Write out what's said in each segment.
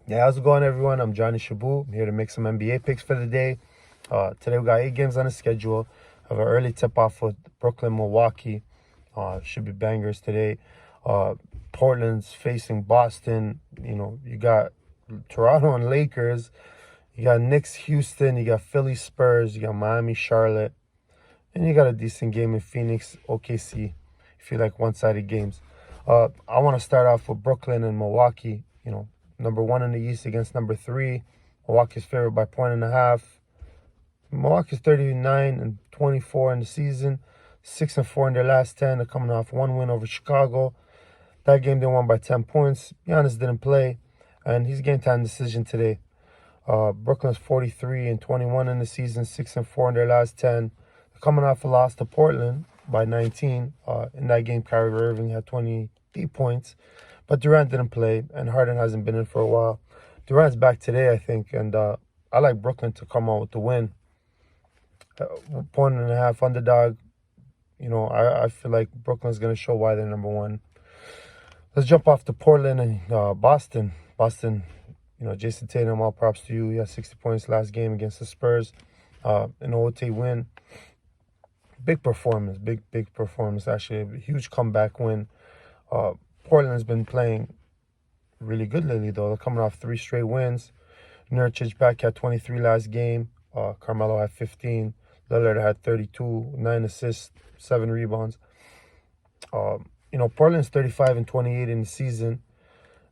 Yeah, how's it going, everyone? I'm Johnny Shaboo. I'm here to make some NBA picks for the day. Today we got 8 games on the schedule. Have an early tip-off with Brooklyn, Milwaukee. Should be bangers today. Portland's facing Boston. You got Toronto and Lakers. You got Knicks, Houston. You got Philly, Spurs. You got Miami, Charlotte. And you got a decent game in Phoenix, OKC, if you like one-sided games. I want to start off with Brooklyn and Milwaukee. Number 1 in the East against number 3. Milwaukee's favored by 1.5. Milwaukee's 39-24 in the season, 6-4 in their last 10. They're coming off 1 win over Chicago. That game they won by 10 points. Giannis didn't play, and he's game time decision today. Brooklyn's 43-21 in the season, 6-4 in their last 10. They're coming off a loss to Portland by 19. In that game, Kyrie Irving had 28 points. But Durant didn't play, and Harden hasn't been in for a while. Durant's back today, I think, and I like Brooklyn to come out with the win. 1.5 underdog. I feel like Brooklyn's going to show why they're number 1. Let's jump off to Portland and Boston. Boston, Jason Tatum, all props to you. He had 60 points last game against the Spurs. An OT win. Big performance, big performance, actually. A huge comeback win. Portland's been playing really good lately, though. They're coming off 3 straight wins. Nurkic back had 23 last game. Carmelo had 15. Lillard had 32, 9 assists, 7 rebounds. Portland's 35-28 in the season,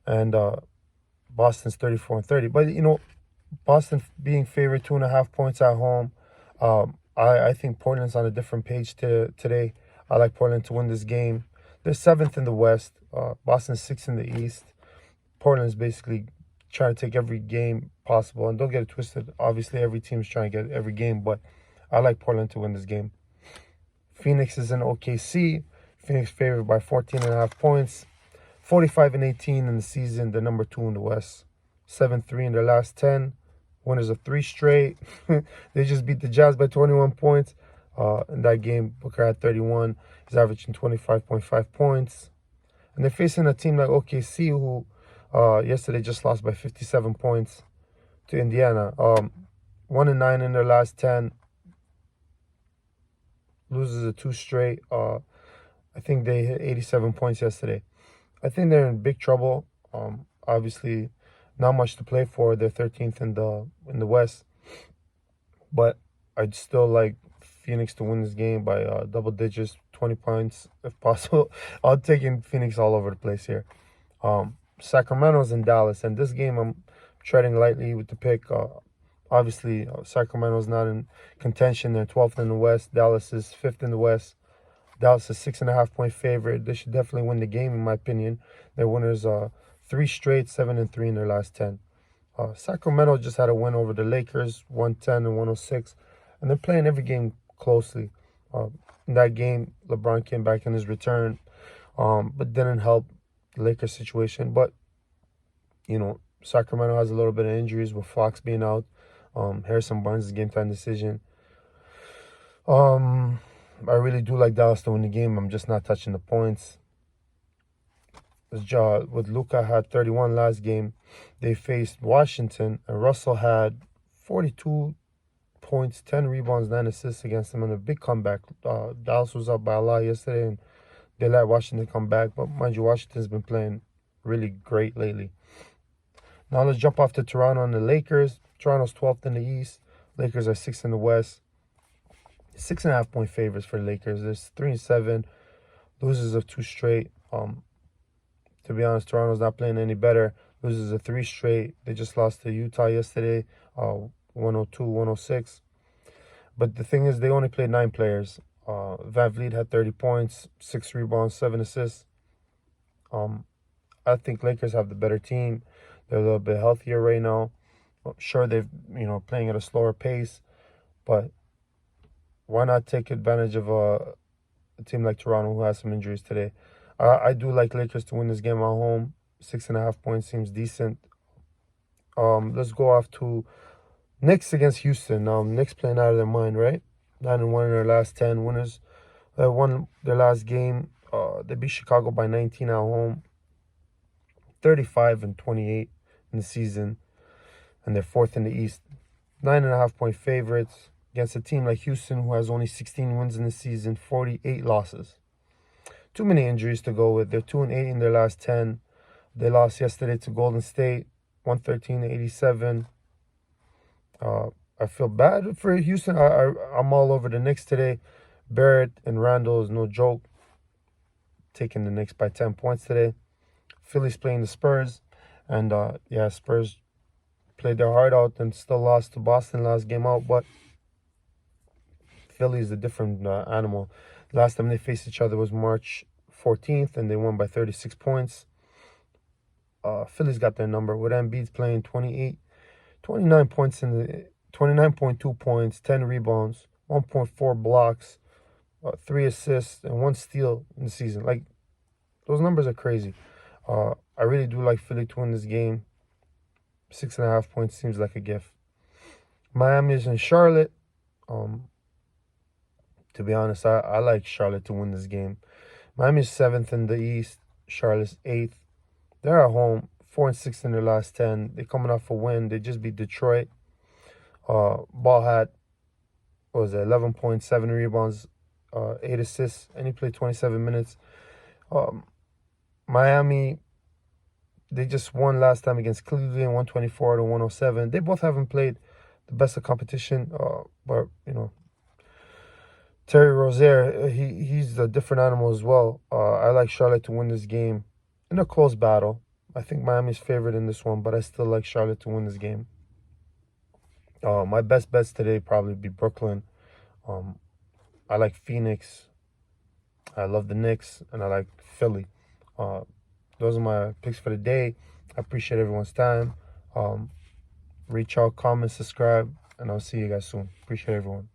and Boston's 34-30. But Boston being favored 2.5 points at home. I think Portland's on a different page today. I like Portland to win this game. They're 7th in the West. Boston's 6th in the East. Portland's basically trying to take every game possible. And don't get it twisted. Obviously, every team's trying to get every game. But I like Portland to win this game. Phoenix is in OKC. Phoenix favored by 14.5 points. 45-18 in the season. They're number 2 in the West. 7-3 in their last 10. Winners of 3 straight. They just beat the Jazz by 21 points. In that game, Booker had 31. He's averaging 25.5 points. And they're facing a team like OKC, who yesterday just lost by 57 points to Indiana. 1-9 in their last 10. Loses a 2 straight. I think they hit 87 points yesterday. I think they're in big trouble. Obviously, not much to play for. They're 13th in the West. But I'd still like Phoenix to win this game by double digits, 20 points if possible. I'm taking Phoenix all over the place here. Sacramento's in Dallas, and this game I'm treading lightly with the pick. Obviously, Sacramento's not in contention. They're 12th in the West. Dallas is 5th in the West. Dallas is 6.5 point favorite. They should definitely win the game, in my opinion. Their winners are 3 straight, 7-3 in their last 10. Sacramento just had a win over the Lakers, 110 and 106, and they're playing every game closely. In that game, LeBron came back in his return, but didn't help the Lakers situation. But Sacramento has a little bit of injuries with Fox being out. Harrison Barnes is game time decision. I really do like Dallas to win the game. I'm just not touching the points. With Luka had 31 last game, they faced Washington, and Russell had 42 points, 10 rebounds, 9 assists against them in a big comeback. Dallas was up by a lot yesterday, and they let Washington come back. But mind you, Washington's been playing really great lately. Now let's jump off to Toronto and the Lakers. Toronto's 12th in the East. Lakers are 6th in the West. 6.5 point favorites for the Lakers. There's 3-7, losers of 2 straight. To be honest, Toronto's not playing any better. Loses a 3 straight. They just lost to Utah yesterday, 102-106. But the thing is, they only played 9 players. Van Vliet had 30 points, 6 rebounds, 7 assists. I think Lakers have the better team. They're a little bit healthier right now. Sure, they've playing at a slower pace, but why not take advantage of a team like Toronto who has some injuries today? I do like Lakers to win this game at home. 6.5 points seems decent. Let's go off to Knicks against Houston. Knicks playing out of their mind, right? 9-1 in their last 10 winners. They won their last game. They beat Chicago by 19 at home. 35-28 in the season, and they're 4th in the East. 9.5-point favorites against a team like Houston, who has only 16 wins in the season, 48 losses. Too many injuries to go with. They're 2-8 in their last 10. They lost yesterday to Golden State, 113-87. I feel bad for Houston. I'm all over the Knicks today. Barrett and Randall is no joke. Taking the Knicks by 10 points today. Philly's playing the Spurs. And, yeah, Spurs played their heart out and still lost to Boston last game out. But Philly is a different animal. Last time they faced each other was March 14th, and they won by 36 points. Philly's got their number with Embiid playing 29 points 29.2 points, 10 rebounds, 1.4 blocks, 3 assists, and 1 steal in the season. Like, those numbers are crazy. I really do like Philly to win this game. 6.5 points seems like a gift. Miami is in Charlotte. To be honest, I like Charlotte to win this game. Miami's 7th in the East. Charlotte's 8th. They're at home, 4-6 in their last 10. They're coming off a win. They just beat Detroit. Ball had, 11 points, 7 rebounds, 8 assists, and he played 27 minutes. Miami, they just won last time against Cleveland, 124-107. They both haven't played the best of competition, but, Terry Rozier, he's a different animal as well. I like Charlotte to win this game in a close battle. I think Miami's favored in this one, but I still like Charlotte to win this game. My best bets today probably be Brooklyn. I like Phoenix. I love the Knicks, and I like Philly. Those are my picks for the day. I appreciate everyone's time. Reach out, comment, subscribe, and I'll see you guys soon. Appreciate everyone.